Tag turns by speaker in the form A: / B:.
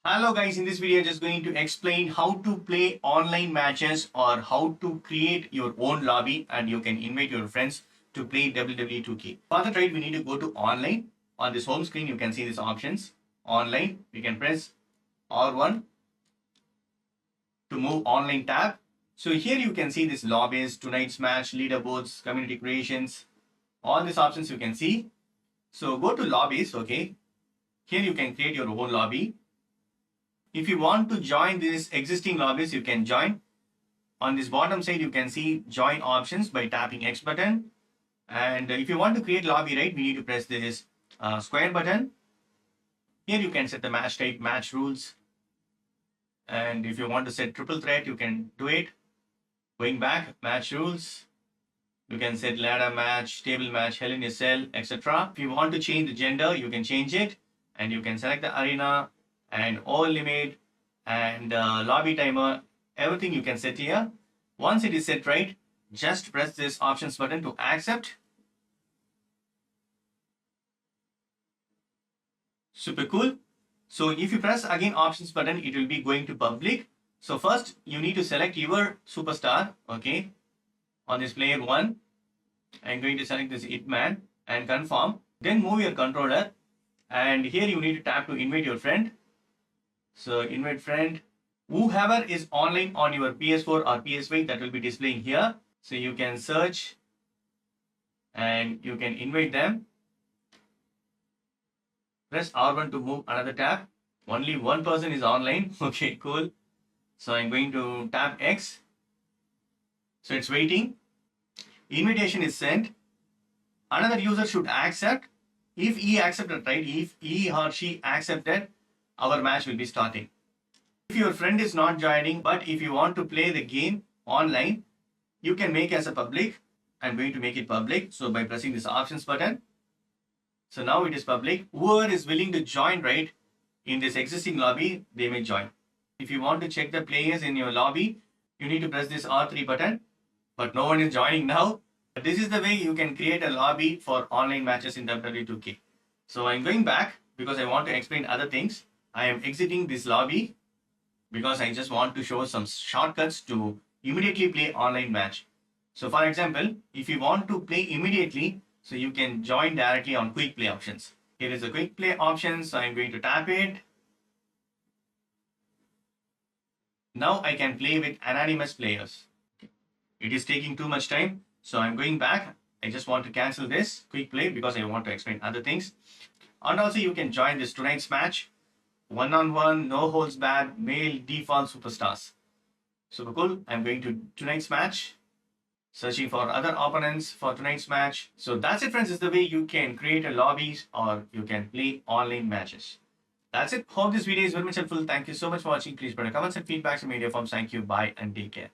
A: Hello guys, in this video I'm just going to explain how to play online matches or how to create your own lobby and you can invite your friends to play WWE 2K. For that, right, we need to go to online. On this home screen you can see these options. Online, we can press R1 to move online tab. So here you can see this lobbies, tonight's match, leaderboards, community creations, all these options you can see. So go to lobbies, okay. Here you can create your own lobby. If you want to join these existing lobbies, you can join. On this bottom side, you can see join options by tapping X button. And if you want to create lobby, right, we need to press this square button. Here you can set the match type, match rules. And if you want to set triple threat, you can do it. Going back, match rules. You can set ladder match, table match, Hell in a Cell, etc. If you want to change the gender, you can change it. And you can select the arena and all limit and lobby timer, everything you can set here. Once it is set right, just press this options button to accept. Super cool. So if you press again options button, it will be going to public. So first you need to select your superstar, okay. On this player 1, I'm going to select this Hitman and confirm. Then move your controller and here you need to tap to invite your friend. So invite friend, whoever is online on your PS4 or PS5, that will be displaying here. So you can search and you can invite them. Press R1 to move another tab. Only one person is online. Okay, cool. So I'm going to tap X. So it's waiting. Invitation is sent. Another user should accept. If he accepted, right? If he or she accepted, our match will be starting. If your friend is not joining, but if you want to play the game online, you can make as a public. I'm going to make it public. So by pressing this options button. So now it is public. Whoever is willing to join, right, in this existing lobby, they may join. If you want to check the players in your lobby, you need to press this R3 button, but no one is joining now. But this is the way you can create a lobby for online matches in WWE 2K. So I'm going back because I want to explain other things. I am exiting this lobby because I just want to show some shortcuts to immediately play online match. So for example, if you want to play immediately, so you can join directly on quick play options. Here is the quick play options. So I'm going to tap it. Now I can play with anonymous players. It is taking too much time. So I'm going back. I just want to cancel this quick play because I want to explain other things. And also you can join this tonight's match. One-on-one, no holds barred, male default superstars. Super cool. I'm going to tonight's match. Searching for other opponents for tonight's match. So that's it, friends. Is the way you can create a lobbies or you can play online matches. That's it. Hope this video is very much helpful. Thank you so much for watching. Please put a comments and feedbacks in media forms. Thank you. Bye and take care.